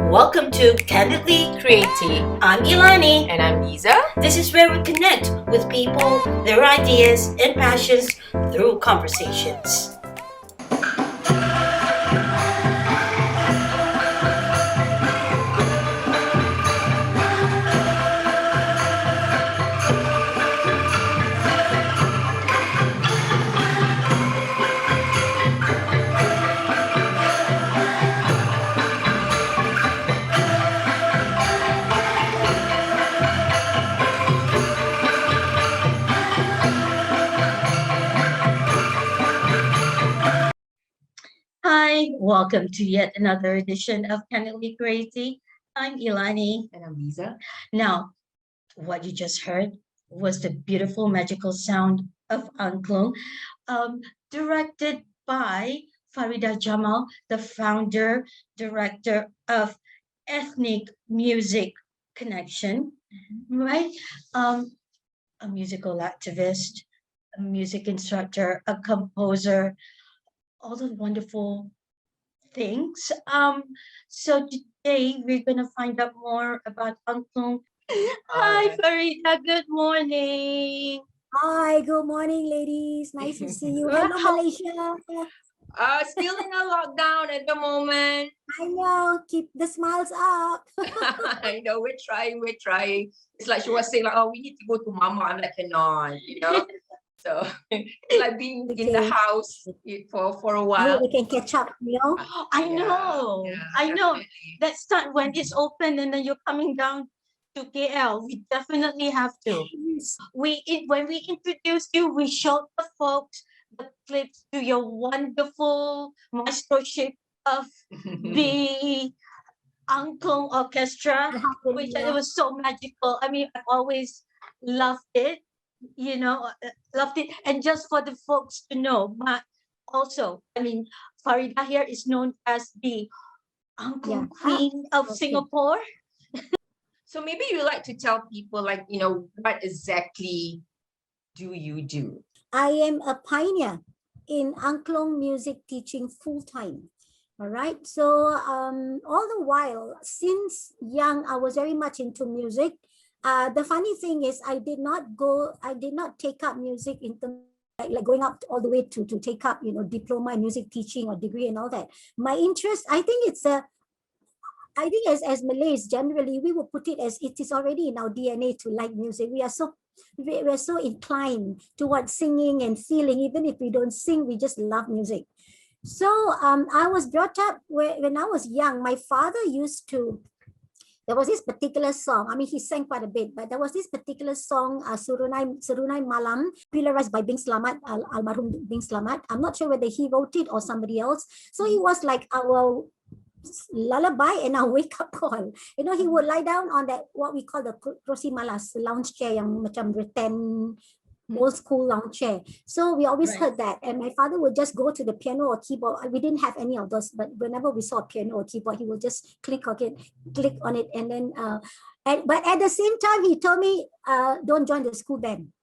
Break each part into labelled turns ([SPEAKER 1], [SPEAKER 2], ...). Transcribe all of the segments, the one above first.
[SPEAKER 1] Welcome to Candidly Creative. I'm Ilani.
[SPEAKER 2] And I'm Lisa.
[SPEAKER 1] This is where we connect with people, their ideas, and passions through conversations. Hi, welcome to yet another edition of Candidly Creative. I'm Ilani.
[SPEAKER 2] And I'm Lisa.
[SPEAKER 1] Now, what you just heard was the beautiful magical sound of Angklung, directed by Faridah Jamal, the founder, director of Ethnic Music Connection, right? Um, a musical activist, a music instructor, a composer, all the wonderful things. So today we're gonna find out more about Angklung. Hi, Farida. Good morning.
[SPEAKER 3] Hi, good morning, ladies. Nice to see you. Hello, Malaysia.
[SPEAKER 2] Still in a lockdown at the moment.
[SPEAKER 3] I know. Keep the smiles up.
[SPEAKER 2] I know we're trying. It's like she was saying, like, oh, we need to go to mama. I'm like, cannot. So it's like being in the house for a while.
[SPEAKER 3] We can catch up,
[SPEAKER 1] I know.
[SPEAKER 2] Definitely.
[SPEAKER 1] That's not when it's open and then you're coming down to KL. We definitely have to. When we introduced you, we showed the folks the clips to your wonderful mastership of the Angklung Orchestra, which it was so magical. I mean, I've always loved it, loved it. And just for the folks to know, but also, I mean, Farida here is known as the Angklung Queen of Singapore.
[SPEAKER 2] So maybe you like to tell people, like, what exactly do you do?
[SPEAKER 3] I am a pioneer in Angklung music teaching full-time. All right. So all the while, since young, I was very much into music. The funny thing is I did not take up music in terms like going up all the way to take up, diploma in music teaching or degree and all that. My interest, I think as Malays, generally, we will put it as it is already in our DNA to like music. We're so inclined towards singing and feeling. Even if we don't sing, we just love music. So I was brought up when I was young. My father there was this particular song. I mean, he sang quite a bit, but there was this particular song, Serunai Malam, popularized by Bing Slamet, almarhum Bing Slamet. I'm not sure whether he wrote it or somebody else. So it was like our lullaby and our wake-up call. He would lie down on that, what we call the kursi malas, lounge chair yang macam rattan, old school lounge chair. So we always heard that. And my father would just go to the piano or keyboard. We didn't have any of those, but whenever we saw a piano or keyboard, he would just click on it. And then, but at the same time, he told me, don't join the school band,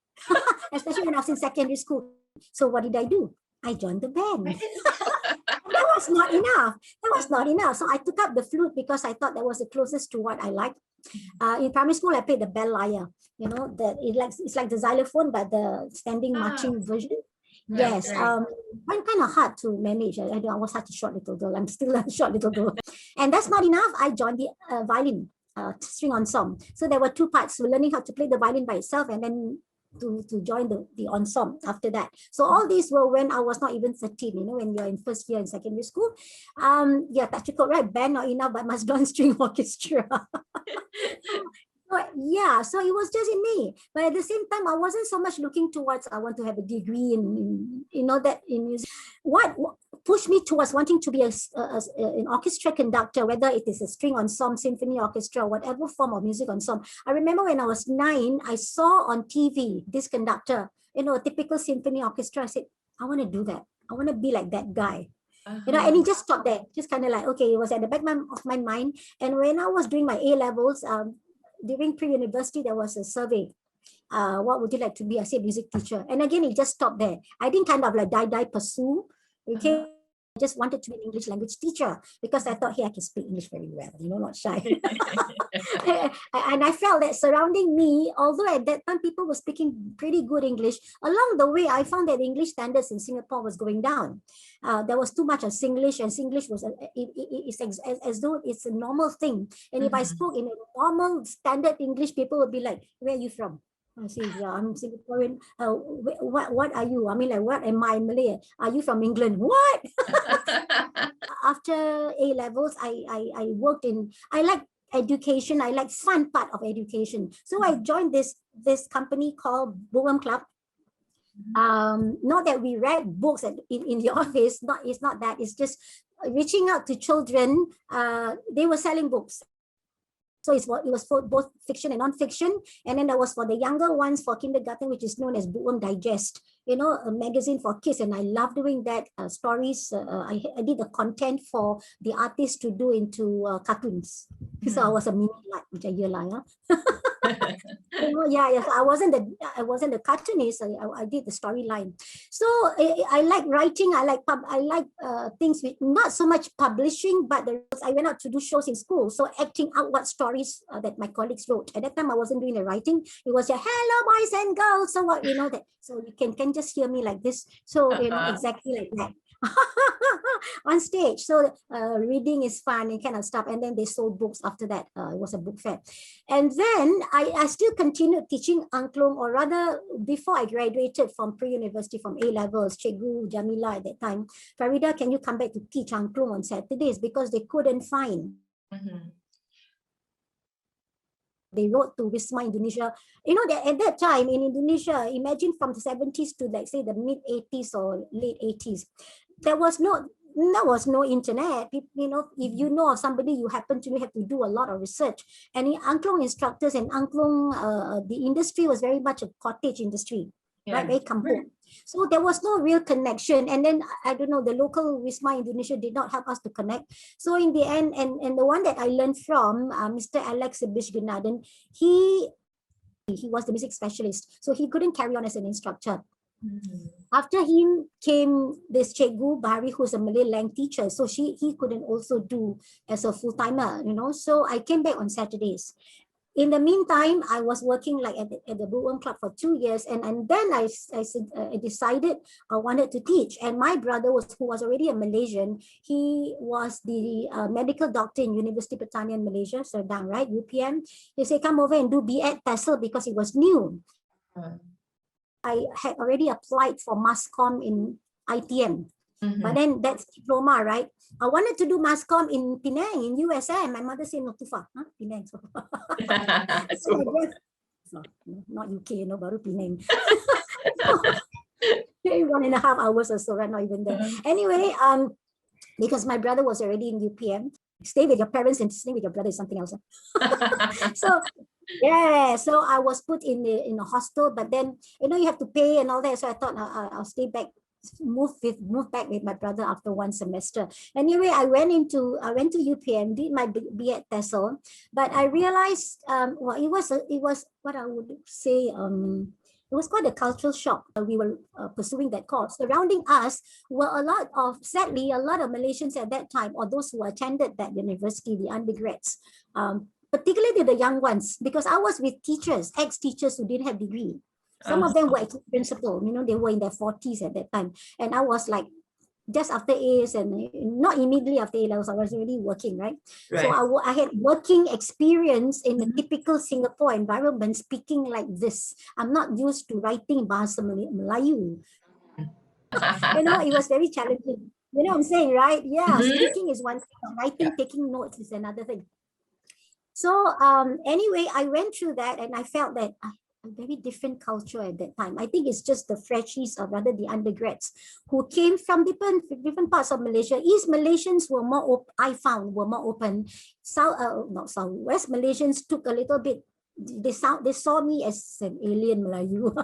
[SPEAKER 3] especially when I was in secondary school. So what did I do? I joined the band. That was not enough. So I took up the flute because I thought that was the closest to what I liked. In primary school, I played the bell lyre. It's like the xylophone, but the standing marching version. Yes. Kind of hard to manage. I was such a short little girl. I'm still a short little girl. And that's not enough. I joined the violin string ensemble. So there were two parts: learning how to play the violin by itself, and then to join the ensemble after that. So all these were when I was not even 13, when you're in first year in secondary school. Tak cukup, right? Band not enough, but must join string orchestra. So it was just in me. But at the same time, I wasn't so much looking towards, I want to have a degree in that in music. What pushed me towards wanting to be an orchestra conductor, whether it is a string ensemble, symphony orchestra, whatever form of music ensemble. I remember when I was 9, I saw on TV this conductor, a typical symphony orchestra. I said, I want to do that. I want to be like that guy. And he just stopped there, just kind of like, okay, it was at the back of my mind. And when I was doing my A-levels, during pre-university, there was a survey. What would you like to be? I said music teacher. And again, it just stopped there. I didn't kind of like die pursue. Okay. just wanted to be an English language teacher because I thought, hey, I can speak English very well, not shy. And I felt that surrounding me, although at that time people were speaking pretty good English, along the way, I found that English standards in Singapore was going down. There was too much of Singlish, and Singlish was it's as though it's a normal thing. And if I spoke in a normal standard English, people would be like, where are you from? I say, yeah, I'm Singaporean. What are you? I mean, like, what am I, Malay? Are you from England? What? After A levels, I worked in, I like education. I like fun part of education. So I joined this company called Bookworm Club. Not that we read books in the office. It's not that. It's just reaching out to children. They were selling books. So it was for both fiction and non-fiction. And then there was for the younger ones for kindergarten, which is known as Bookworm Digest, a magazine for kids. And I love doing that, stories. I did the content for the artists to do into cartoons. So I was a mini which I yeah. So I wasn't the cartoonist. I did the storyline. So I like writing. I like things with not so much publishing, but I went out to do shows in school. So acting out what stories that my colleagues wrote. At that time, I wasn't doing the writing. It was hello boys and girls. So what that. So you can just hear me like this. So exactly like that. On stage. So reading is fun and kind of stuff. And then they sold books after that. It was a book fair. And then I still continued teaching Angklung, or rather before I graduated from pre-university, from A levels, Cikgu Jamila at that time, Faridah, can you come back to teach Angklung on Saturdays? Because they couldn't find. They wrote to Wisma Indonesia. That at that time in Indonesia, imagine from the 70s to like say the mid 80s or late 80s, there was no internet. If you know of somebody, you happen to have to do a lot of research. And in Angklung instructors and Angklung, the industry was very much a cottage industry, right? Very kampung. So there was no real connection. And then I don't know, the local Wisma Indonesia did not help us to connect. So in the end, and the one that I learned from Mr. Alex Bishganaden, he was the music specialist, so he couldn't carry on as an instructor. After him came this Cikgu Bahari, who's a Malay lang teacher. So he couldn't also do as a full-timer, So I came back on Saturdays. In the meantime, I was working like at the Bookworm Club for 2 years. And then I decided I wanted to teach. And my brother, who was already a Malaysian, he was the medical doctor in University Pertanian Malaysia, Serdang, right? UPM. He said, come over and do B.Ed TESOL because it was new. I had already applied for MASCOM in ITM, but then that's diploma, right? I wanted to do MASCOM in Penang, in USA. My mother said, no, too far. Penang. So I guess, not UK, baru Penang. 1.5 hours or so, right? Not even there. Anyway, because my brother was already in UPM, stay with your parents and stay with your brother is something else. So yeah, so I was put in a hostel, but then you have to pay and all that. So I thought I'll stay back, move back with my brother after 1 semester. Anyway, I went to UPM, did my B.Ed TESOL, but I realized it was what I would say. It was quite a cultural shock. We were pursuing that course. Surrounding us were sadly, a lot of Malaysians at that time, or those who attended that university, the undergrads, particularly the young ones, because I was with teachers, ex-teachers who didn't have degree. Some of them were principal, they were in their 40s at that time. And I was like, just after A's and not immediately after A levels, I was already working, right? So I had working experience in the typical Singapore environment, speaking like this. I'm not used to writing Bahasa Melayu. It was very challenging. You know what I'm saying, right? Yeah, speaking is one thing, writing, taking notes is another thing. So anyway, I went through that and I felt that a very different culture at that time. I think it's just the freshies, or rather the undergrads, who came from different parts of Malaysia. East Malaysians were more were more open. West Malaysians took a little bit. They saw me as an alien Melayu.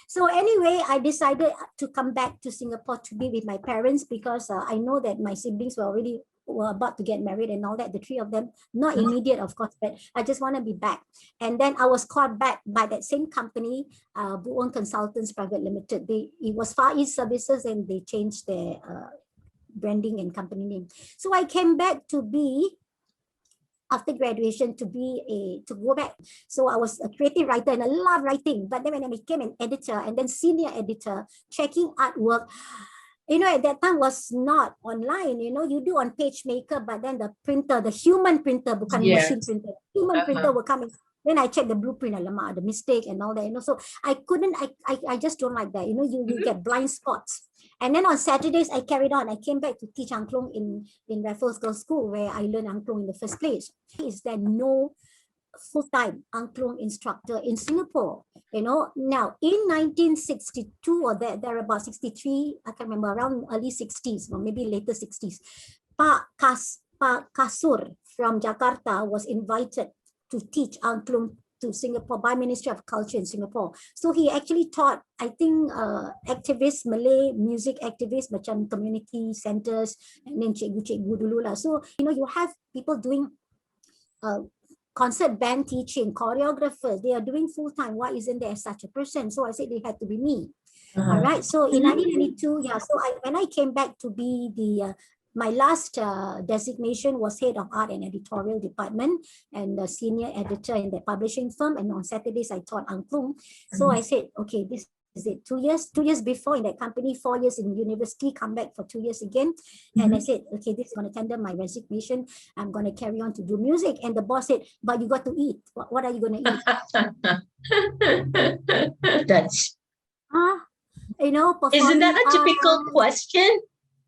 [SPEAKER 3] So anyway, I decided to come back to Singapore to be with my parents, because I know that my siblings were about to get married and all that, the 3 of them, not immediate, of course, but I just want to be back. And then I was called back by that same company, Bookworm Consultants Private Limited. It was Far East Services, and they changed their branding and company name. So I came back to be, after graduation, to go back. So I was a creative writer and I love writing. But then when I became an editor and then senior editor, checking artwork, at that time was not online. You do on PageMaker, but then the printer, the human printer, bukan machine printer, human printer will come in. Then I check the blueprint, the mistake and all that. So I couldn't. I just don't like that. You get blind spots. And then on Saturdays, I carried on. I came back to teach Angklung in Raffles Girls' School, where I learned Angklung in the first place. Is there no full-time Angklung instructor in Singapore? Now in 1962 or thereabout 63, I can't remember, around early 60s or maybe later 60s, Pak Kasur from Jakarta was invited to teach Angklung to Singapore by Ministry of Culture in Singapore. So he actually taught, I think, activists, Malay music activists, macam community centers, and then cikgu-cikgu dulu lah. So, you have people doing concert band teaching, choreographers, they are doing full-time. Why isn't there such a person? So I said they had to be me. All right. So in 1992, when I came back to be my last designation was head of art and editorial department and the senior editor in the publishing firm. And on Saturdays, I taught Angklung. So I said, okay, this is it. 2 years before in that company, 4 years in university, come back for 2 years again. And I said, okay, this is going to tender my resignation. I'm going to carry on to do music. And the boss said, but you got to eat. What are you going to eat?
[SPEAKER 1] That's,
[SPEAKER 3] performing
[SPEAKER 1] isn't that a typical
[SPEAKER 3] arts,
[SPEAKER 1] question?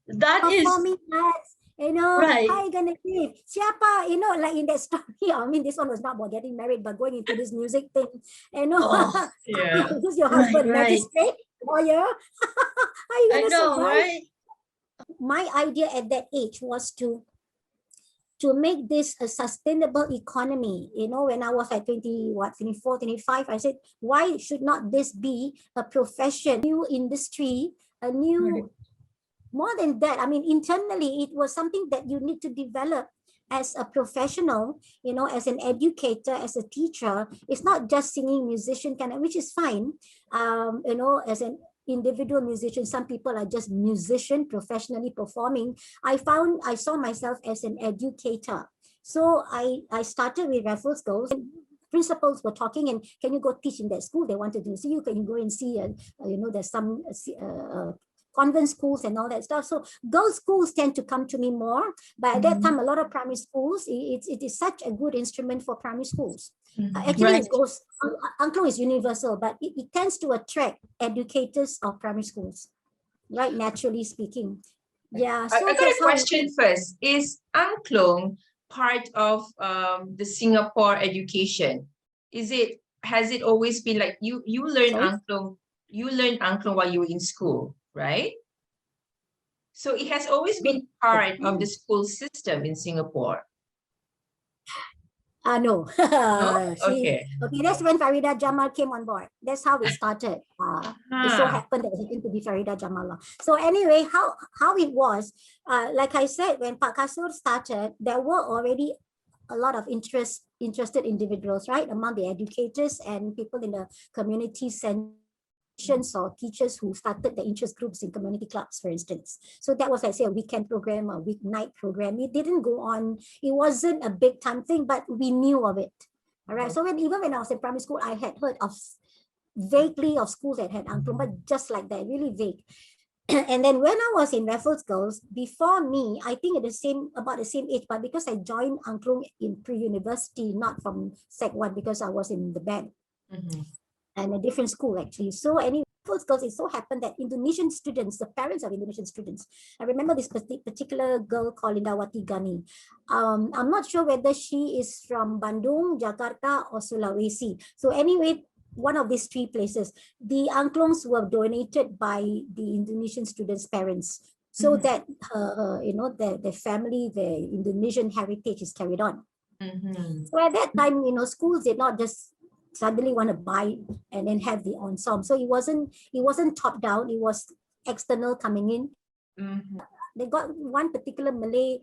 [SPEAKER 1] That is
[SPEAKER 3] performing arts,
[SPEAKER 1] right.
[SPEAKER 3] how are you gonna live? Siapa, like in that story. I mean, this one was not about getting married, but going into this music thing.
[SPEAKER 1] Oh, yeah.
[SPEAKER 3] Who's your husband?
[SPEAKER 1] Right.
[SPEAKER 3] Magistrate? Lawyer? How are you
[SPEAKER 1] I
[SPEAKER 3] gonna
[SPEAKER 1] know,
[SPEAKER 3] survive?
[SPEAKER 1] right?
[SPEAKER 3] My idea at that age was to make this a sustainable economy. When I was like 24, 25, I said, why should not this be a profession, new industry, a new, more than that, I mean, internally, it was something that you need to develop as a professional, as an educator, as a teacher. It's not just singing, musician, which is fine. As an individual musician, some people are just musician, professionally performing. I saw myself as an educator. So I started with Raffles Girls. Principals were talking, and can you go teach in that school? They wanted to see you. Can you go and see, there's some convent schools and all that stuff. So girls' schools tend to come to me more. But at that time, a lot of primary schools, it is such a good instrument for primary schools. Actually, it goes, Angklung is universal, but it tends to attract educators of primary schools, right? Naturally speaking. Yeah. So
[SPEAKER 2] I got a question first. Is Angklung part of the Singapore education? Has it always been like you learned Angklung? You learned Angklung while you were in school, right? So it has always been part of the school system in Singapore.
[SPEAKER 3] No.
[SPEAKER 2] No? Okay.
[SPEAKER 3] Okay, that's when Faridah Jamal came on board. That's how it started. It so happened that it happened to be Faridah Jamal. So anyway, how it was, like I said, when Pak Kasur started, there were already a lot of interested individuals, right, among the educators and people in the community center or teachers who started the interest groups in community clubs, for instance. So that was, like, say, a weekend program, a weeknight program. It didn't go on. It wasn't a big time thing, but we knew of it. All right. So even when I was in primary school, I had heard vaguely of schools that had Angklung, but just like that, really vague. And then when I was in Raffles Girls, before me, I think about the same age, but because I joined Angklung in pre-university, not from Sec 1, because I was in the band. And a different school, actually. So anyway, Raffles Girls, it so happened that Indonesian students, the parents of Indonesian students, I remember this particular girl called Indawati Gani. I'm not sure whether she is from Bandung, Jakarta, or Sulawesi. So anyway, one of these three places, the Angklungs were donated by the Indonesian students' parents, so that the family, the Indonesian heritage is carried on. So at that time, schools did not just suddenly want to buy and then have the ensemble. So it wasn't top down, it was external coming in. They got one particular Malay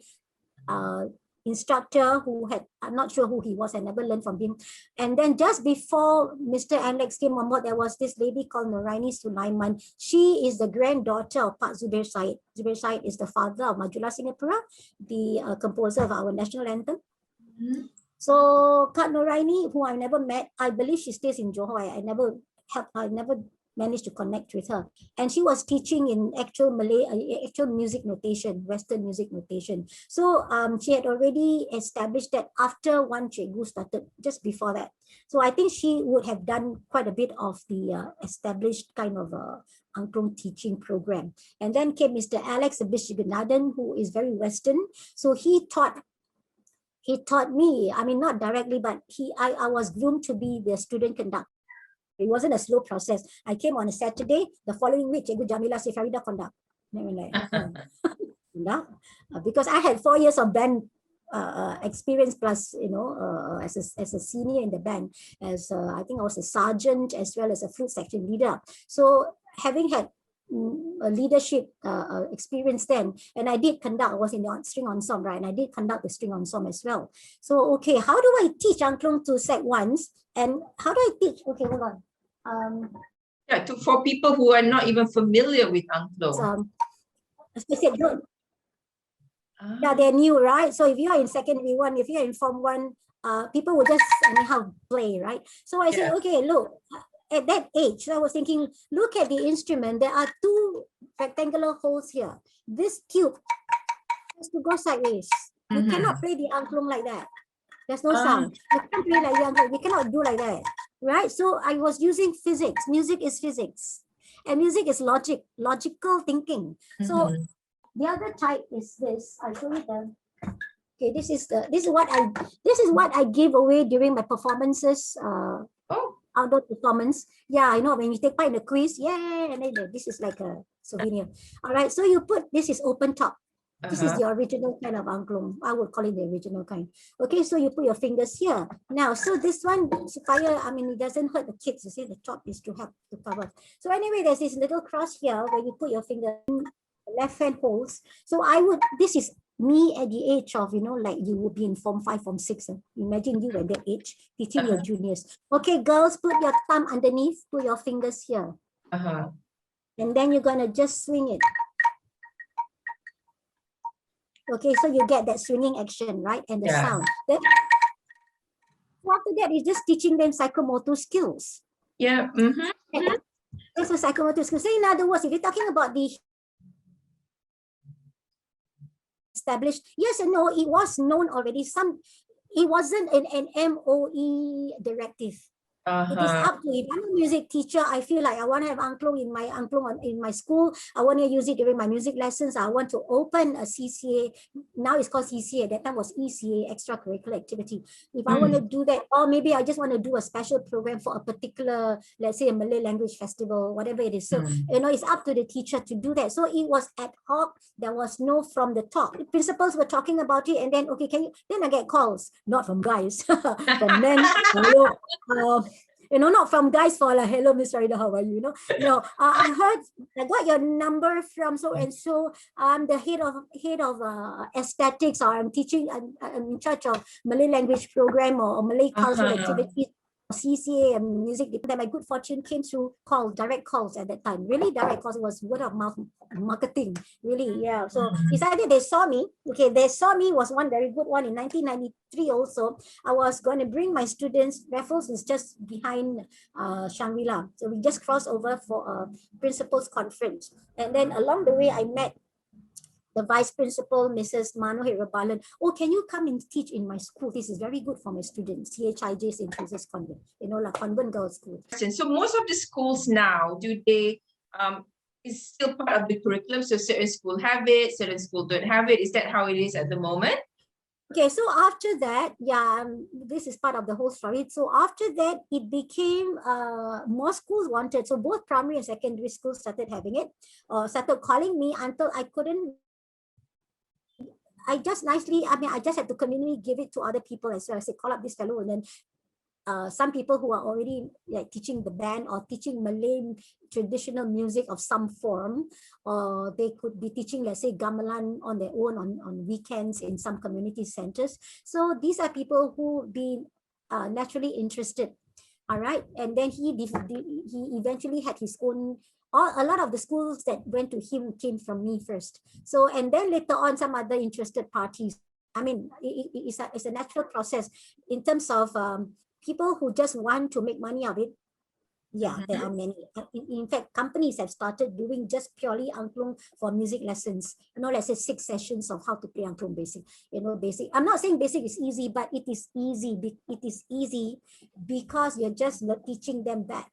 [SPEAKER 3] instructor who had, I'm not sure who he was, I never learned from him. And then just before Mr. Alex came on board, there was this lady called Nuraini Sulaiman. She is the granddaughter of Pak Zubir Said. Zubir Said is the father of Majulah Singapura, the composer of our national anthem. So Kak Nuraini, who I never met, I believe she stays in Johor. I never managed to connect with her. And she was teaching in actual Malay, actual music notation, Western music notation. So she had already established that after one Cikgu started, just before that. So I think she would have done quite a bit of the established kind of Angklung teaching program. And then came Mr. Alex Abishiganadan, who is very Western. So he taught me, I mean, not directly, but I was groomed to be the student conductor. It wasn't a slow process. I came on a Saturday, the following week, Cikgu Jamila said, Faridah, conduct. Because I had 4 years of band experience plus, as a senior in the band, as I think I was a sergeant as well as a flute section leader. So having had a leadership experience then, and I did conduct, I was in the string ensemble, right? And I did conduct the string ensemble as well. So, okay, how do I teach Angklung to Sec 1s? And how do I teach? Okay, hold on.
[SPEAKER 2] For people who are not even familiar with Angklung.
[SPEAKER 3] Yeah, they're new, right? So if you are in secondary 1, if you're in Form 1, people will just anyhow play, right? So I said, okay, look, at that age, I was thinking, look at the instrument. There are 2 rectangular holes here. This tube has to go sideways. You cannot play the Angklung like that. There's no sound. You can't play like the Angklung. You cannot do like that, right? So I was using physics. Music is physics, and music is logical thinking. So the other type is this. I'll show you the. Okay, this is what I gave away during my performances. Outdoor performance. Yeah, I know when you take part in the quiz. Yeah, and then this is like a souvenir. All right, so you put this is open top. This is the original kind of Angklung. I would call it the original kind. Okay, so you put your fingers here. Now, so this one, fire, I mean, it doesn't hurt the kids. You see, the top is to help to cover. So anyway, there's this little cross here where you put your finger in the left hand holes. So this is me at the age of, like you would be in Form 5, Form 6. Imagine you at that age, teaching your juniors. Okay, girls, put your thumb underneath, put your fingers here. And then you're going to just swing it. Okay, so you get that swinging action, right? And the sound. Then after that, it's just teaching them psychomotor skills.
[SPEAKER 2] Yeah.
[SPEAKER 3] That's a psychomotor skill. So in other words, if you're talking about the established, yes and no, it was known already. It wasn't an MOE directive. It is up to, if I'm a music teacher, I feel like I want to have Angklung in my school. I want to use it during my music lessons. I want to open a CCA. Now it's called CCA. That time was ECA, extracurricular activity. If I want to do that, or maybe I just want to do a special program for a particular, let's say a Malay language festival, whatever it is. So, it's up to the teacher to do that. So it was ad hoc. There was no from the top. The principals were talking about it, and then, okay, then I get calls, not from guys, from men. Not from guys for like, hello, Miss Faridah, how are you? I got your number from so and so. I'm the head of aesthetics, or I'm teaching. I'm in charge of Malay language program or Malay cultural activities, CCA and music. Then my good fortune came through direct calls at that time. Really direct calls. It was word of mouth marketing. Really, yeah. So decided they saw me. Okay, they saw me was one very good one in 1993 also. I was going to bring my students. Raffles is just behind Shangri-La. So we just crossed over for a principal's conference. And then along the way, I met the vice principal, Mrs. Mano Hirabalan. Oh, can you come and teach in my school? This is very good for my students. CHIJ, St. Teresa's Convent, like convent girls' school.
[SPEAKER 2] So most of the schools now, do they, is still part of the curriculum? So certain schools have it, certain schools don't have it. Is that how it is at the moment?
[SPEAKER 3] Okay, so after that, this is part of the whole story. So after that, it became more schools wanted. So both primary and secondary schools started having it, or started calling me until I couldn't. I just had to conveniently give it to other people as well. I said, call up this fellow, and then some people who are already like teaching the band or teaching Malay traditional music of some form, or they could be teaching, let's say, gamelan on their own on weekends in some community centers. So these are people who be naturally interested. All right, and then he eventually had his own. A lot of the schools that went to him came from me first. So, and then later on, some other interested parties. I mean, it's a natural process in terms of people who just want to make money of it. Yeah, there are many. In fact, companies have started doing just purely angklung for music lessons. Let's say 6 sessions of how to play angklung basic. Basic. I'm not saying basic is easy, but it is easy. It is easy because you're just teaching them that.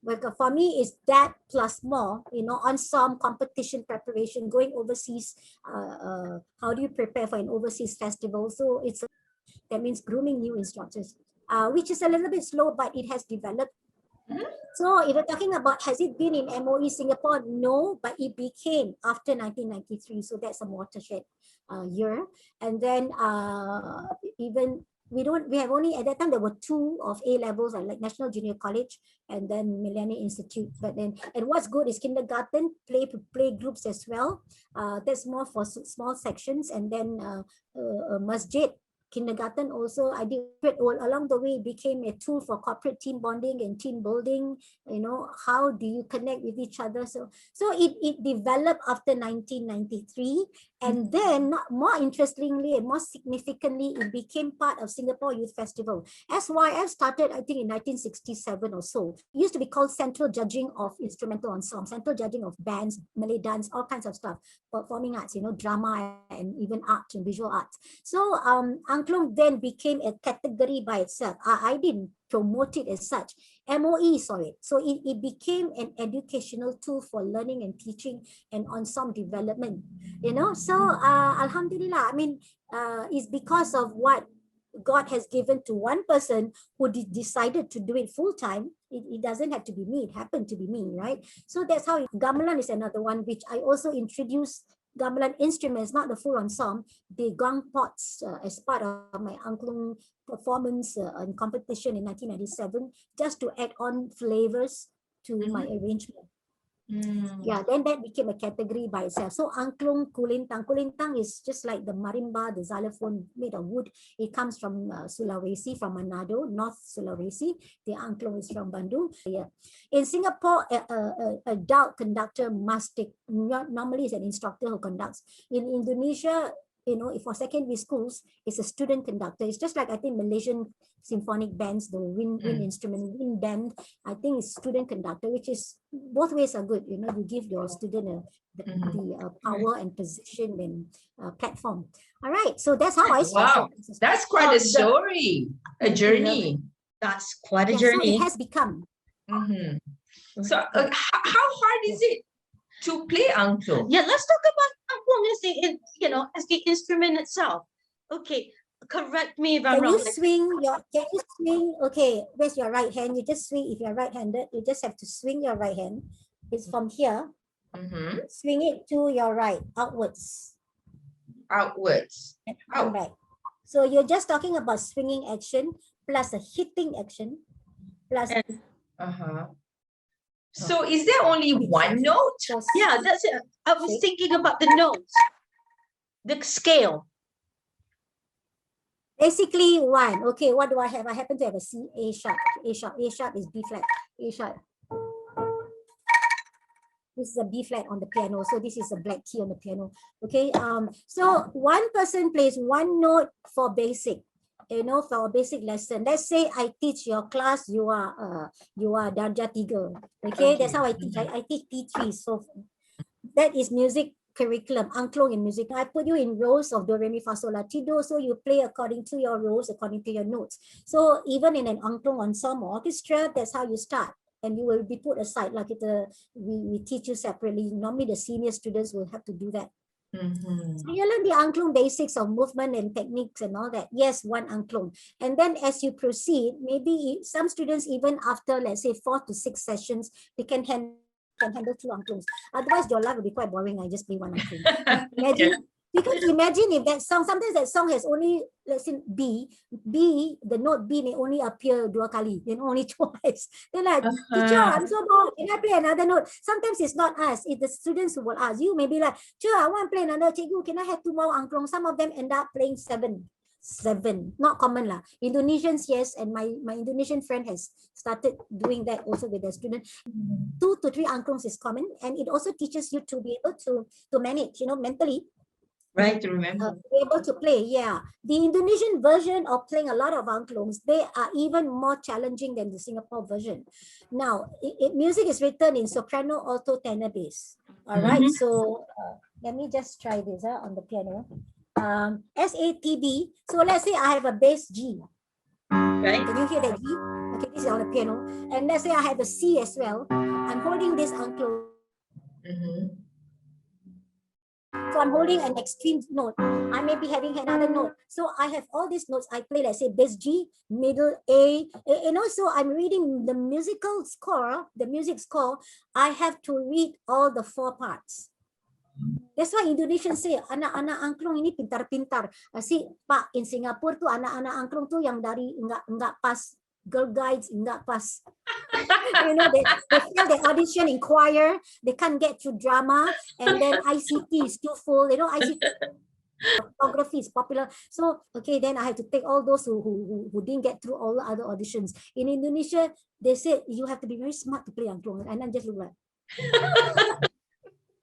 [SPEAKER 3] But for me, it's that plus more. On some competition preparation, going overseas. How do you prepare for an overseas festival? So that means grooming new instructors, which is a little bit slow, but it has developed. So if you're talking about, has it been in MOE Singapore? No, but it became after 1993. So that's a watershed year. And then even we have only, at that time, there were 2 of A levels, like National Junior College and then Millennium Institute. But then, and what's good is kindergarten, play groups as well. That's more for small sections. And then masjid, kindergarten also, I did it all along the way. It became a tool for corporate team bonding and team building. How do you connect with each other? So it developed after 1993, and then more interestingly and more significantly, it became part of Singapore Youth Festival. SYF started, I think, in 1967 or so. It used to be called Central Judging of Instrumental Ensemble, Central Judging of Bands, Malay dance, all kinds of stuff, performing arts, drama and even art and visual arts. So Angklung then became a category by itself. I didn't promote it as such. MOE saw it. So it became an educational tool for learning and teaching and ensemble development. So Alhamdulillah, I mean, it's because of what God has given to one person who decided to do it full time. It doesn't have to be me. It happened to be me, right? So that's how gamelan is another one, which I also introduced. Gamelan instruments, not the full ensemble, the gong pots as part of my angklung performance and competition in 1997, just to add on flavors to my arrangement. Yeah, then that became a category by itself. So angklung, kulintang. Kulintang is just like the marimba, the xylophone made of wood. It comes from Sulawesi, from Manado, North Sulawesi. The angklung is from Bandung. Yeah. In Singapore, adult conductor must take, normally it's an instructor who conducts. In Indonesia, if for secondary schools, it's a student conductor. It's just like, I think, Malaysian symphonic bands, the wind instrument, wind band, I think it's student conductor, which is, both ways are good. You give your student the power and position and platform. All right, so that's how I started.
[SPEAKER 2] Wow, that's quite a story, a journey.
[SPEAKER 1] That's quite a journey.
[SPEAKER 3] So it has become.
[SPEAKER 2] So how hard is it to play angklung?
[SPEAKER 1] Yeah, let's talk about angklung as the instrument itself. Okay, correct me if I'm wrong.
[SPEAKER 3] Can you swing? Okay, where's your right hand? You just swing. If you're right-handed, you just have to swing your right hand. It's from here. Swing it to your right, outwards.
[SPEAKER 2] Outwards.
[SPEAKER 3] Out. Right. So you're just talking about swinging action plus a hitting action plus.
[SPEAKER 2] So is there only one note?
[SPEAKER 1] Yeah, that's it. I was thinking about the notes, the scale.
[SPEAKER 3] Basically one. Okay, what do I have? I happen to have a C, A sharp. A sharp. A sharp is B flat. A sharp. This is a B flat on the piano. So this is a black key on the piano. Okay. So one person plays one note for basic. For a basic lesson. Let's say I teach your class, you are Darjah 3. Okay, that's how I teach. I teach P3. So that is music curriculum, angklung in music. I put you in rows of do, re, mi, fa, sol, la, ti, do. So you play according to your rows, according to your notes. So even in an angklung ensemble orchestra, that's how you start. And you will be put aside, like we teach you separately. Normally the senior students will have to do that. So you learn the angklung basics of movement and techniques and all that. Yes, one angklung. And then as you proceed, maybe some students, even after, let's say, 4 to 6 sessions, they can handle 2 angklungs. Otherwise, your life will be quite boring. I just play one angklung. Because imagine if that song, sometimes that song has only, let's say the note B may only appear dua kali, only twice. They're like, teacher, I'm so bored. Can I play another note? Sometimes it's not us, it's the students who will ask. You may be like, sure, I want to play another. Cikgu, can I have 2 more angklung? Some of them end up playing seven. Not common lah. Indonesians, yes, and my Indonesian friend has started doing that also with their student. 2 to 3 angklungs is common, and it also teaches you to be able to manage, mentally.
[SPEAKER 2] Right, to remember.
[SPEAKER 3] Be able to play, yeah. The Indonesian version of playing a lot of angklungs, they are even more challenging than the Singapore version. Now, music is written in soprano, alto, tenor, bass. All right, so let me just try this on the piano. SATB. So let's say I have a bass G.
[SPEAKER 2] Right.
[SPEAKER 3] Can you hear that G? Okay, this is on the piano. And let's say I have a C as well. I'm holding this angklung. So I'm holding an extreme note. I may be having another note. So I have all these notes. I play, let's say, bass G, middle A. And also I'm reading the musical score, the music score. I have to read all the 4 parts. That's why Indonesians say, anak-anak angklung ini pintar-pintar. See, Pak, in Singapore tu anak-anak angklung tu yang dari enggak pas Girl Guides, enggak pas. They fail the audition in choir, they can't get through drama, and then ICT is too full. ICT photography is popular. So, okay, then I have to take all those who didn't get through all the other auditions. In Indonesia, they said you have to be very smart to play angklung, and I just look like.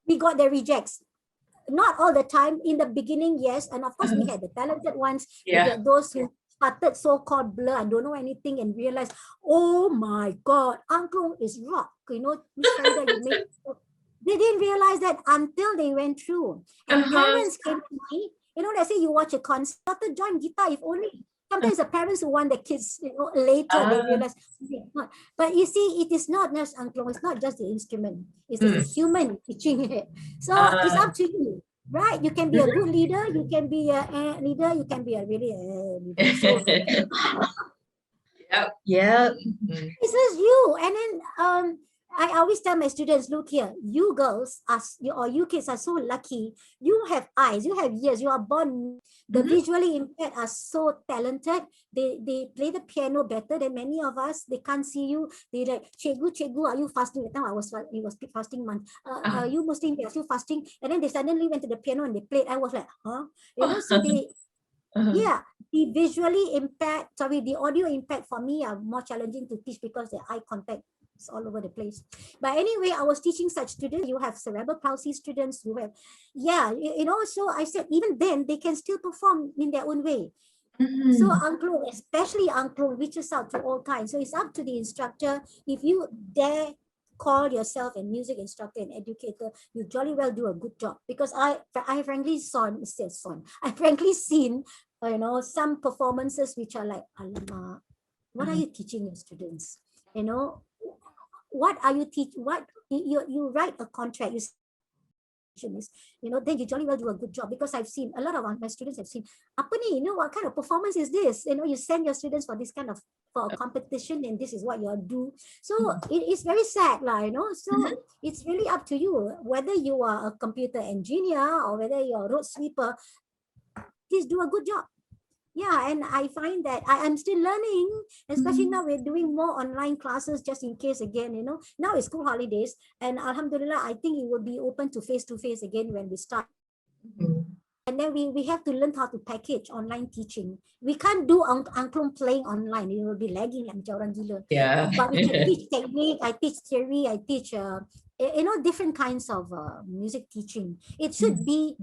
[SPEAKER 3] We got the rejects. Not all the time. In the beginning, yes. And of course, we had the talented ones.
[SPEAKER 2] Yeah.
[SPEAKER 3] We had those who started so-called blur and don't know anything and realized, oh my God, angklung is rock. Miss Faridah, you made it. They didn't realize that until they went through. And parents came to me, let's say you watch a concert, join guitar, if only. Sometimes the parents who want the kids, later they realize. But you see, it is not just angklung. It's not just the instrument. It's the human teaching it. So it's up to you, right? You can be a good leader. You can be a leader. You can be a really leader. So,
[SPEAKER 2] Yeah.
[SPEAKER 3] this is you. And then I always tell my students, look here, you girls or you kids are so lucky. You have eyes, you have ears, you are born. The visually impaired are so talented. They play the piano better than many of us. They can't see you. They like, Cikgu, are you fasting? That time it was fasting month. Are you Muslim? They are still fasting. And then they suddenly went to the piano and they played. I was like, huh? So they, yeah, the visually impaired, the audio impaired for me are more challenging to teach because the eye contact is all over the place. But anyway, I was teaching such students. You have cerebral palsy students who have, so I said, even then, they can still perform in their own way. So angklung, especially angklung, reaches out to all kinds. So it's up to the instructor. If you dare call yourself a music instructor and educator, you jolly well do a good job. Because I frankly seen, some performances which are like, alamak, what are you teaching your students? What are you what you write a contract, then you jolly well do a good job, because I've seen a lot of my students have seen, apa ni, what kind of performance is this? You send your students for this kind of, for a competition, and this is what you do. So it is very sad, so it's really up to you, whether you are a computer engineer or whether you're a road sweeper, please do a good job. Yeah, and I find that I'm still learning, especially now we're doing more online classes just in case again, now it's school holidays, and alhamdulillah, I think it will be open to face again when we start. And then we have to learn how to package online teaching. We can't do angklung playing online. It will be lagging like macam orang gila.
[SPEAKER 2] Yeah.
[SPEAKER 3] But we can teach technique, I teach theory, I teach different kinds of music teaching. It should be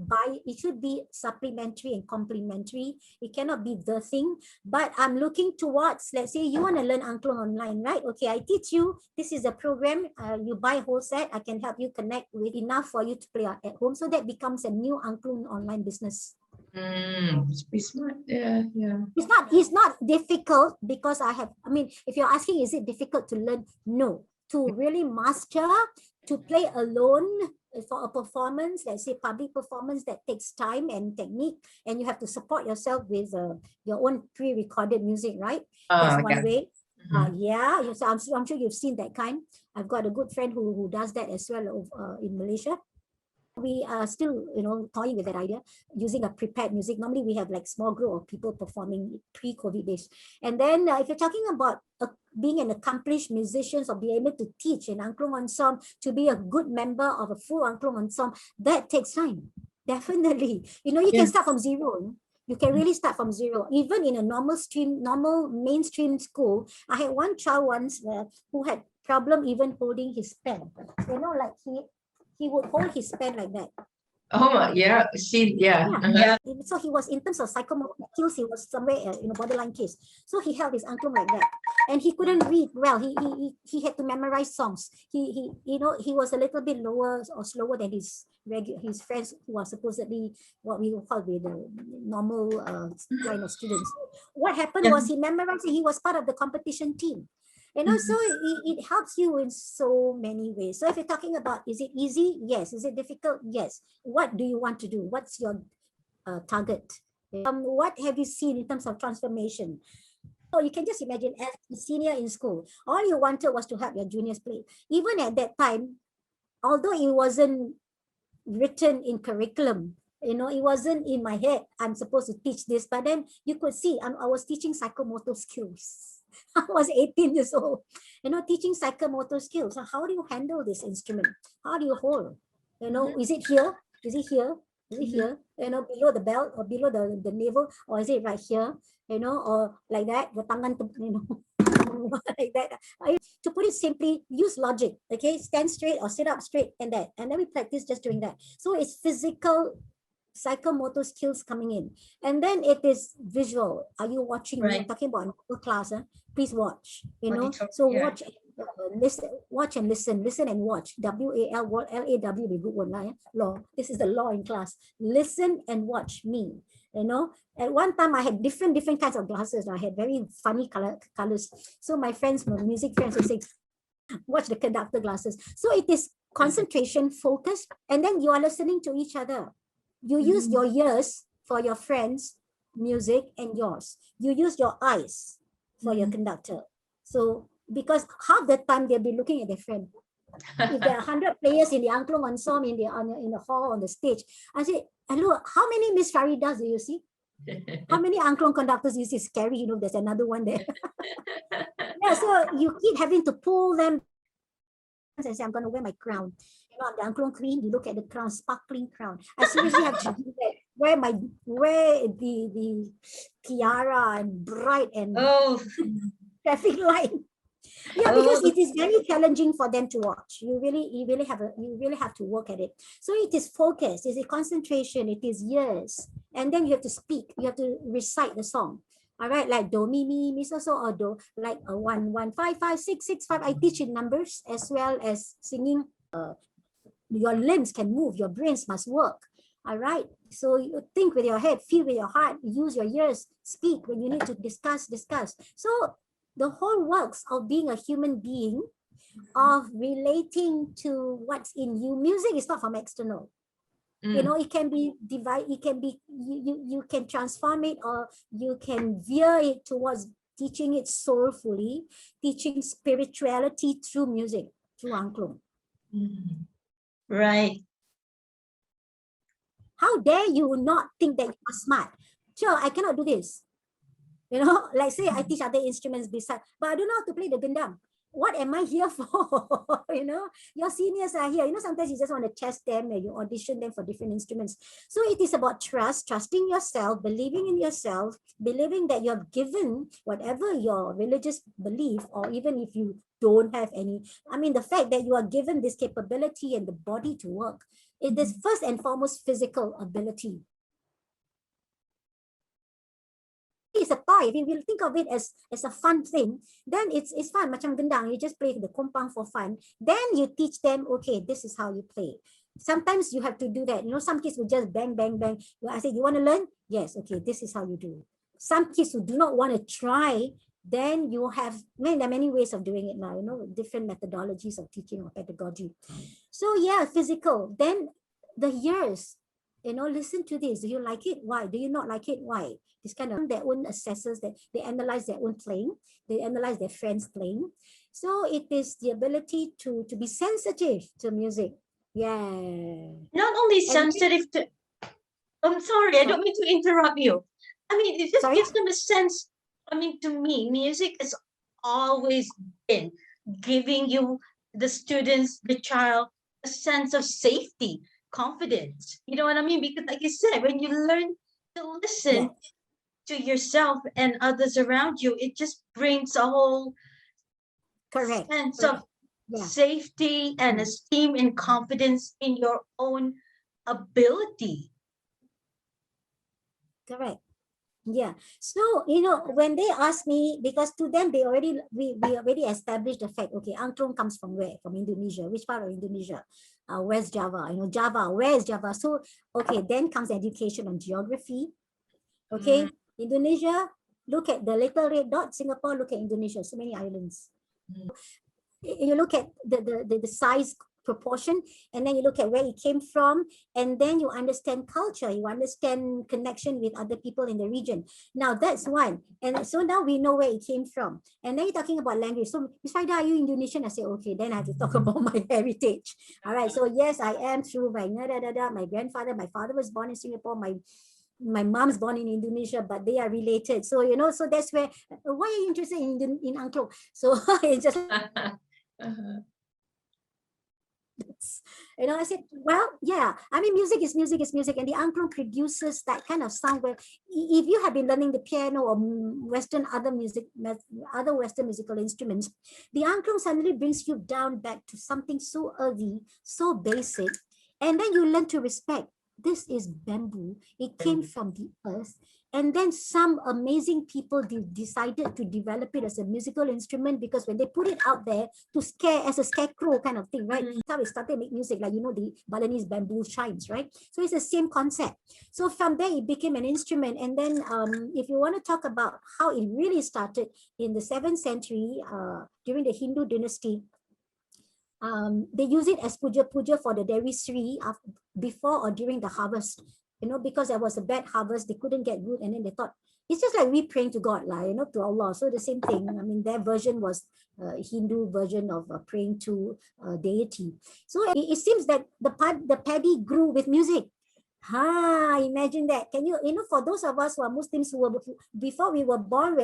[SPEAKER 3] supplementary and complementary. It cannot be the thing. But I'm looking towards, let's say you want to learn angklung online, right? Okay, I teach you. This is a program. You buy a whole set. I can help you connect with enough for you to play at home. So that becomes a new angklung online business.
[SPEAKER 2] It's pretty smart. Yeah.
[SPEAKER 3] It's not difficult, because if you're asking, is it difficult to learn? No. To really master, to play alone for a performance, let's say public performance, that takes time and technique, and you have to support yourself with your own pre-recorded music, right? That's one way. So I'm sure you've seen that kind. I've got a good friend who does that as well in Malaysia. We are still, toying with that idea, using a prepared music. Normally we have like small group of people performing pre-COVID days. And then if you're talking about being an accomplished musician or be able to teach an Angklung ensemble, to be a good member of a full Angklung ensemble, that takes time. Definitely. You can start from zero. You can really start from zero. Even in a normal mainstream school, I had one child once who had problem even holding his pen. Like he would hold his pen like that.
[SPEAKER 2] Oh my, yeah,
[SPEAKER 3] Yeah. So he was, in terms of psychomotor skills, he was somewhere borderline case. So he held his Angklung like that, and he couldn't read well. He had to memorize songs. He was a little bit lower or slower than his friends who are supposedly what we would call the normal kind of students. What happened was he memorized. He was part of the competition team. So it helps you in so many ways. So if you're talking about, is it easy? Yes. Is it difficult? Yes. What do you want to do? What's your target? What have you seen in terms of transformation? So you can just imagine, as a senior in school, all you wanted was to help your juniors play. Even at that time, although it wasn't written in curriculum, it wasn't in my head, I'm supposed to teach this, but then you could see I was teaching psychomotor skills. I was 18 years old, teaching psychomotor skills. So how do you handle this instrument? How do you hold? Is it here? Is it here? Is it here? Below the belt or below the navel, or is it right here? Or like that, the tangan, like that. To put it simply, use logic. Okay, stand straight or sit up straight, and then we practice just doing that. So it's physical psychomotor skills coming in, and then it is visual. Are you watching? We're talking about a class. Please watch. So watch, listen, watch and listen and watch. WAL be good one, law. This is the law in class. Listen and watch me. At one time I had different kinds of glasses. I had very funny colors. So my friends, my music friends, would say, watch the conductor glasses. So it is concentration, focus, and then you are listening to each other. You use your ears for your friends' music and yours. You use your eyes for your conductor. So because half the time they'll be looking at their friend. If there are 100 players in the Angklung ensemble in the hall on the stage, I say, hello, how many Miss Faridas do you see? How many Angklung conductors do you see? Scary, there's another one there. Yeah, so you keep having to pull them and say, I'm going to wear my crown. The Angklung Queen, you look at the crown, sparkling crown. I seriously have to do that. Wear the tiara and bright and traffic light. Yeah, because it is very challenging for them to watch. You really have to work at it. So it is focus, it is concentration, it is ears, and then you have to speak. You have to recite the song. All right, like do mi mi so so, or do like 1 1 5 5 6 6 5. I teach in numbers as well as singing. Your limbs can move. Your brains must work. All right. So you think with your head, feel with your heart, use your ears, speak when you need to discuss. So the whole works of being a human being, of relating to what's in you. Music is not from external. It can be divided. It can be you can transform it, or you can veer it towards teaching it soulfully, teaching spirituality through music, through Angklung.
[SPEAKER 1] Right.
[SPEAKER 3] How dare you not think that you are smart? Sure, I cannot do this. Like say I teach other instruments beside, but I don't know how to play the gendang. What am I here for? Your seniors are here. Sometimes you just want to test them and you audition them for different instruments. So it is about trusting yourself, believing in yourself, believing that you have given whatever your religious belief, or even if you don't have any. I mean, the fact that you are given this capability and the body to work, it is first and foremost physical ability. It's a toy. If you will think of it as a fun thing, then it's fun. Macam gendang, you just play the kompang for fun. Then you teach them, okay, this is how you play. Sometimes you have to do that. Some kids will just bang, bang, bang. I say, you want to learn? Yes, okay, this is how you do. Some kids who do not want to try, then you have, there are many ways of doing it now, different methodologies of teaching or pedagogy. So yeah, physical. Then the ears, listen to this. Do you like it? Why? Do you not like it? Why? This kind of their own assessors, that they analyze their own playing, they analyze their friends playing. So it is the ability to be sensitive to music. Yeah.
[SPEAKER 1] Not only
[SPEAKER 3] And
[SPEAKER 1] sensitive to, I'm sorry, I don't mean to interrupt you. I mean, it just
[SPEAKER 3] Sorry?
[SPEAKER 1] gives them a sense. I mean, to me, music has always been giving you, the students, the child, a sense of safety, confidence. You know what I mean? Because, like you said, when you learn to listen to yourself and others around you, it just brings a whole
[SPEAKER 3] Correct.
[SPEAKER 1] sense
[SPEAKER 3] Correct.
[SPEAKER 1] of
[SPEAKER 3] Yeah.
[SPEAKER 1] safety and esteem and confidence in your own ability.
[SPEAKER 3] Correct. Yeah. So, when they ask me, because to them, we already established the fact, okay, Angklung comes from where? From Indonesia. Which part of Indonesia? Where's Java? Java, where is Java? So, okay, then comes education on geography. Okay, Indonesia, look at the little red dot, Singapore, look at Indonesia, so many islands. You look at the size proportion, and then you look at where it came from, and then you understand culture, you understand connection with other people in the region. Now that's one, and so now we know where it came from. And then you're talking about language. So, Miss Faridah, are you Indonesian? I say, okay, then I have to talk about my heritage. All right, so yes, I am through my my grandfather. My father was born in Singapore. My mom's born in Indonesia, but they are related. So, so that's where, why are you interested in Angklung? So it's just, I said, well, yeah, I mean, music is music is music, and the Angklung produces that kind of sound where, if you have been learning the piano or other Western musical instruments, the Angklung suddenly brings you down back to something so earthy, so basic, and then you learn to respect. This is bamboo. It came from the earth. And then some amazing people decided to develop it as a musical instrument, because when they put it out there to scare, as a scarecrow kind of thing, right? That's how we started to make music, like, the Balinese bamboo chimes, right? So it's the same concept. So from there, it became an instrument. And then if you want to talk about how it really started in the 7th century, during the Hindu dynasty, they use it as puja for the Devi Sri before or during the harvest, because there was a bad harvest, they couldn't get good, and then they thought, it's just like we praying to God, to Allah. So the same thing. I mean, their version was Hindu version of praying to deity. So it seems that the paddy grew with music. Imagine that. Can you, for those of us who are Muslims, who were before we were born,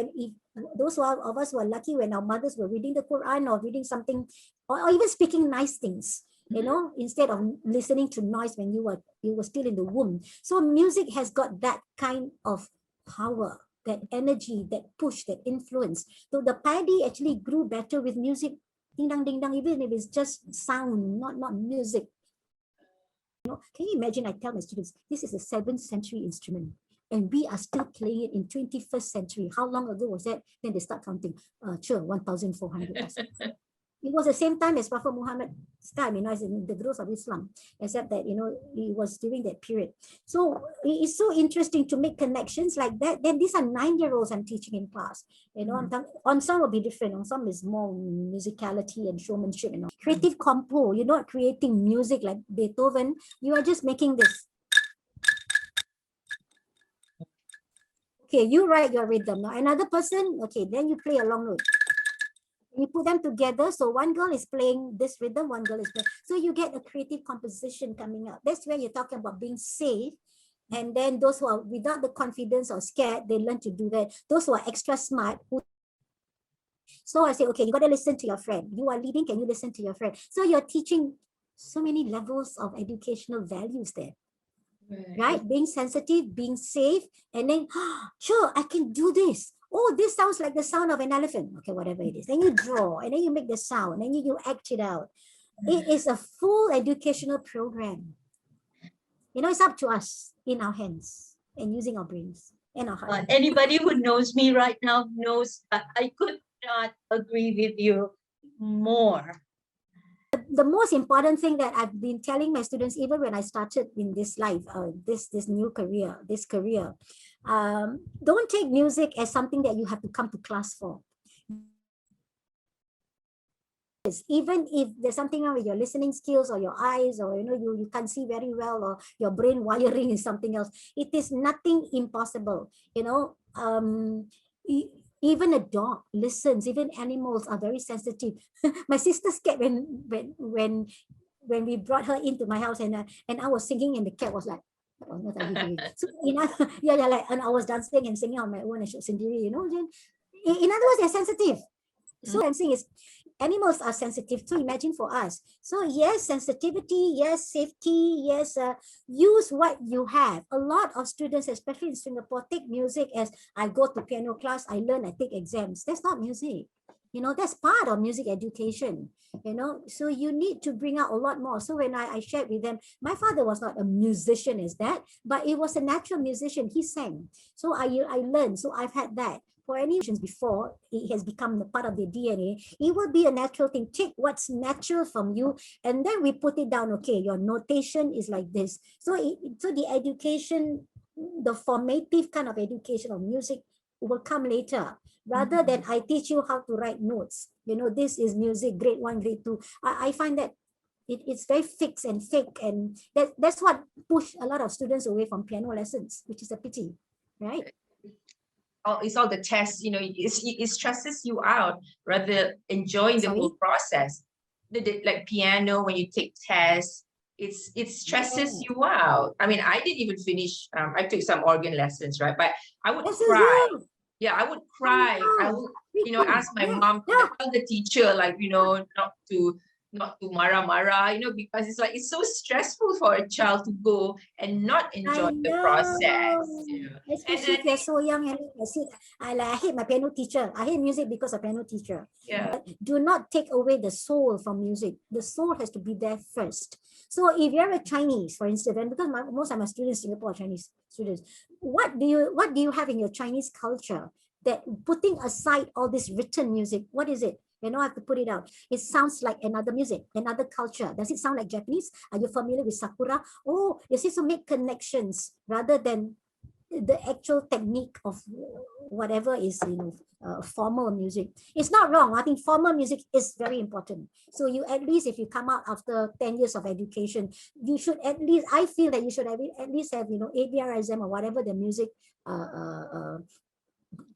[SPEAKER 3] those of us who are lucky when our mothers were reading the Quran or reading something, or even speaking nice things, instead of listening to noise when you were still in the womb. So music has got that kind of power, that energy, that push, that influence. So the paddy actually grew better with music. Ding dang, even if it's just sound, not music. Can you imagine? I tell my students, this is a 7th century instrument, and we are still playing it in 21st century. How long ago was that? Then they start counting. Sure, 1,400. It was the same time as Prophet Muhammad's time, as in the growth of Islam, except that, it was during that period. So it's so interesting to make connections like that. Then these are 9-year-olds I'm teaching in class. On some will be different. On some is more musicality and showmanship. Creative compo, you're not creating music like Beethoven. You are just making this. Okay, you write your rhythm. Now another person, okay, then you play along with. You put them together, so one girl is playing this rhythm, one girl is playing. So you get a creative composition coming out. That's where you're talking about being safe. And then those who are without the confidence or scared, they learn to do that. Those who are extra smart. So I say, okay, you got to listen to your friend. You are leading, can you listen to your friend? So you're teaching so many levels of educational values there. Right? Being sensitive, being safe, and then, sure, I can do this. Oh, this sounds like the sound of an elephant. Okay, whatever it is. Then you draw, and then you make the sound, and then you act it out. It is a full educational program. It's up to us, in our hands, and using our brains and our heart.
[SPEAKER 1] Anybody who knows me right now knows that I could not agree with you more.
[SPEAKER 3] The most important thing that I've been telling my students, even when I started in this life, this new career, don't take music as something that you have to come to class for. Even if there's something wrong with your listening skills or your eyes, or you can't see very well, or your brain wiring is something else, it is nothing impossible. Even a dog listens. Even animals are very sensitive. My sister's cat, when when we brought her into my house, and I was singing, and the cat was like, what are you doing? So yeah, like, and I was dancing and singing on my own, and she was sendiri, then in other words, they're sensitive. So what I'm saying is, animals are sensitive. So imagine for us. So yes, sensitivity, yes, safety, yes, use what you have. A lot of students, especially in Singapore, take music as, I go to piano class, I learn, I take exams. That's not music. That's part of music education, so you need to bring out a lot more. So when I shared with them, my father was not a musician as that, but it was a natural musician. He sang. So I learned. So I've had that. For any musicians before, it has become a part of their DNA. It will be a natural thing. Take what's natural from you, and then we put it down. Okay, your notation is like this. So the education, the formative kind of education of music will come later, rather than I teach you how to write notes. This is music, grade 1, grade 2. I find that it's very fixed and fake, and that's what pushed a lot of students away from piano lessons, which is a pity, right?
[SPEAKER 2] It's all the tests, it stresses you out rather enjoying the whole process. Like piano, when you take tests, it stresses you out. I mean, I didn't even finish. I took some organ lessons, right? But I would cry. Yeah, I would cry. I would, ask my mom to tell the teacher, like, not to marah-marah, because it's so stressful for a child to go and not enjoy the process.
[SPEAKER 3] Especially if you're so young, and I hate my piano teacher. I hate music because of piano teacher.
[SPEAKER 2] Yeah.
[SPEAKER 3] But do not take away the soul from music. The soul has to be there first. So if you're a Chinese, for instance, and because most of my students in Singapore are Chinese students, what do you have in your Chinese culture that, putting aside all this written music, what is it? I have to put it out. It sounds like another music, another culture. Does it sound like Japanese? Are you familiar with sakura? Oh, you see, so make connections rather than the actual technique of whatever is, formal music. It's not wrong. I think formal music is very important. So you, at least if you come out after 10 years of education, you should at least, I feel that you should have, at least have, ABRSM or whatever the music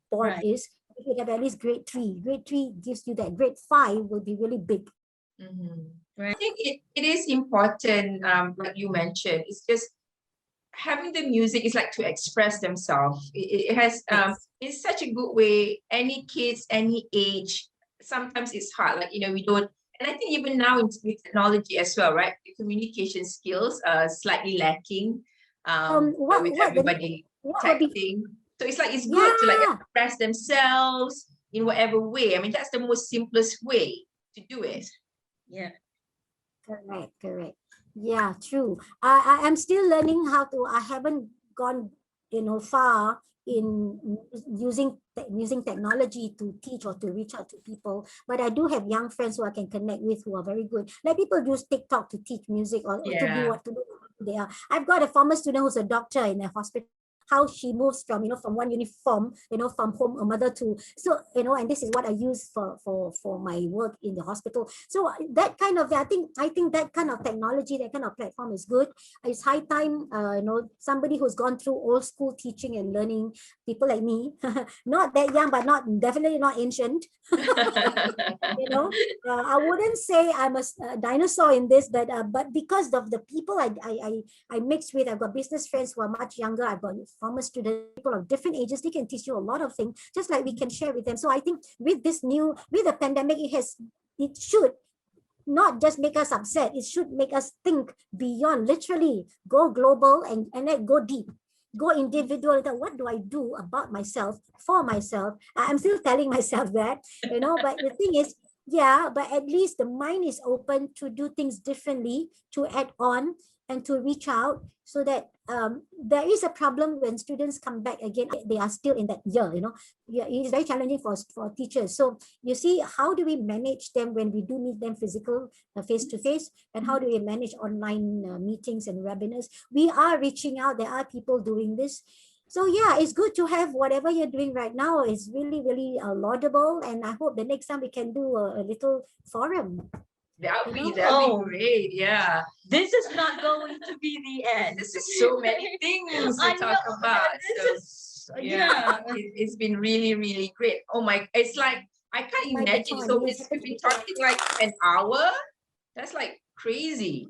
[SPEAKER 3] board is. You should have at least grade 3. Grade 3 gives you that. Grade 5 will be really big.
[SPEAKER 2] Right. I think it is important, like you mentioned, it's just having the music is like to express themselves. It has it's such a good way. Any kids, any age, sometimes it's hard, like, we don't, and I think even now with technology as well, right, the communication skills are slightly lacking, with everybody texting. So it's like, it's good to like express themselves in whatever way. I mean, that's the most simplest way to do it. Yeah.
[SPEAKER 3] Correct. Yeah, true. I'm still learning how to. I haven't gone, far in using technology to teach or to reach out to people. But I do have young friends who I can connect with who are very good. Like, people use TikTok to teach music or to be what to do. They are. I've got a former student who's a doctor in a hospital. How she moves from, from one uniform, from home, a mother to, so, and this is what I use for my work in the hospital. So that kind of, I think that kind of technology, that kind of platform is good. It's high time, somebody who's gone through old school teaching and learning, people like me, not that young, but definitely not ancient. I wouldn't say I'm a dinosaur in this, but because of the people I mix with, I've got business friends who are much younger. I've got former students, people of different ages. They can teach you a lot of things, just like we can share with them. So I think with the pandemic, it should not just make us upset. It should make us think beyond, literally go global and then go deep. Go individual. What do I do about myself, for myself? I'm still telling myself that, but the thing is, but at least the mind is open to do things differently, to add on and to reach out, so that there is a problem when students come back again, they are still in that year, it's very challenging for teachers. So you see, how do we manage them when we do meet them physical, face to face, and how do we manage online meetings and webinars? We are reaching out. There are people doing this. So it's good to have whatever you're doing right now. Is really, really laudable, and I hope the next time we can do a little forum.
[SPEAKER 2] That'd be great. Yeah.
[SPEAKER 1] This is not going to be the end.
[SPEAKER 2] This is so many things to talk about. It's been really, really great. Oh my, it's like, I can't imagine. So we've been talking like an hour. That's like crazy.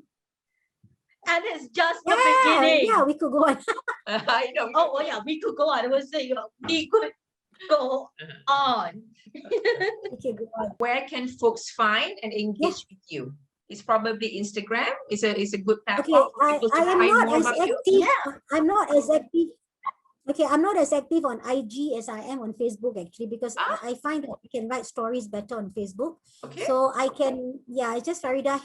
[SPEAKER 1] And it's just the
[SPEAKER 3] Yeah,
[SPEAKER 1] beginning.
[SPEAKER 3] yeah, we could go on.
[SPEAKER 2] I know.
[SPEAKER 1] Oh, yeah, we could go on. I was saying we could go on.
[SPEAKER 3] We could go on.
[SPEAKER 2] Where can folks find and engage with you? It's probably Instagram. It's a good
[SPEAKER 3] Okay,
[SPEAKER 2] platform for people to
[SPEAKER 3] I am
[SPEAKER 2] find
[SPEAKER 3] not
[SPEAKER 2] more
[SPEAKER 3] as
[SPEAKER 2] about you.
[SPEAKER 3] active. I'm not as active. Okay, I'm not as active on IG as I am on Facebook actually, because I find that we can write stories better on Facebook.
[SPEAKER 2] Okay.
[SPEAKER 3] So I can, yeah, it's just Faridah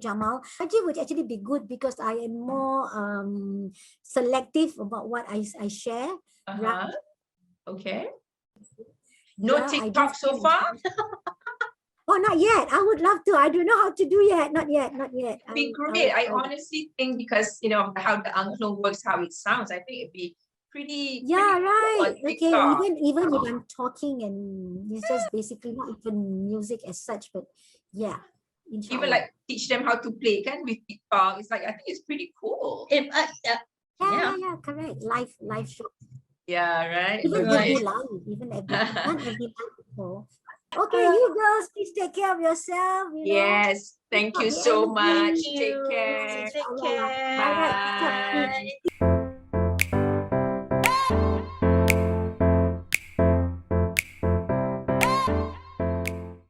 [SPEAKER 3] Jamal. IG would actually be good because I am more selective about what I share.
[SPEAKER 2] Uh-huh. Okay. No
[SPEAKER 3] Yeah, I do
[SPEAKER 2] TikTok so
[SPEAKER 3] feel-
[SPEAKER 2] far?
[SPEAKER 3] Oh, not yet. I would love to. I don't know how to do yet. Not yet. Not yet.
[SPEAKER 2] It'd be
[SPEAKER 3] I'll
[SPEAKER 2] great. I
[SPEAKER 3] try.
[SPEAKER 2] honestly think because how the Angklung works, how it sounds, I think it'd be pretty
[SPEAKER 3] Yeah,
[SPEAKER 2] cool
[SPEAKER 3] right.
[SPEAKER 2] on
[SPEAKER 3] Okay,
[SPEAKER 2] TikTok.
[SPEAKER 3] even if I'm talking and it's just basically not even music as such, but yeah,
[SPEAKER 2] Even
[SPEAKER 3] inshallah.
[SPEAKER 2] like teach them how to play kan with TikTok. It's like I think it's pretty cool.
[SPEAKER 1] If
[SPEAKER 3] Yeah, correct. Live show.
[SPEAKER 2] Yeah, right.
[SPEAKER 3] Even
[SPEAKER 1] Right.
[SPEAKER 3] every live, not every live before. Okay, you girls, please take care of yourself.
[SPEAKER 2] Yes. Thank you
[SPEAKER 3] Not the
[SPEAKER 2] so
[SPEAKER 3] end of
[SPEAKER 2] much.
[SPEAKER 3] the
[SPEAKER 2] Take
[SPEAKER 1] you
[SPEAKER 2] care.
[SPEAKER 1] take
[SPEAKER 3] Inshallah.
[SPEAKER 1] care.
[SPEAKER 3] All right,
[SPEAKER 2] Bye.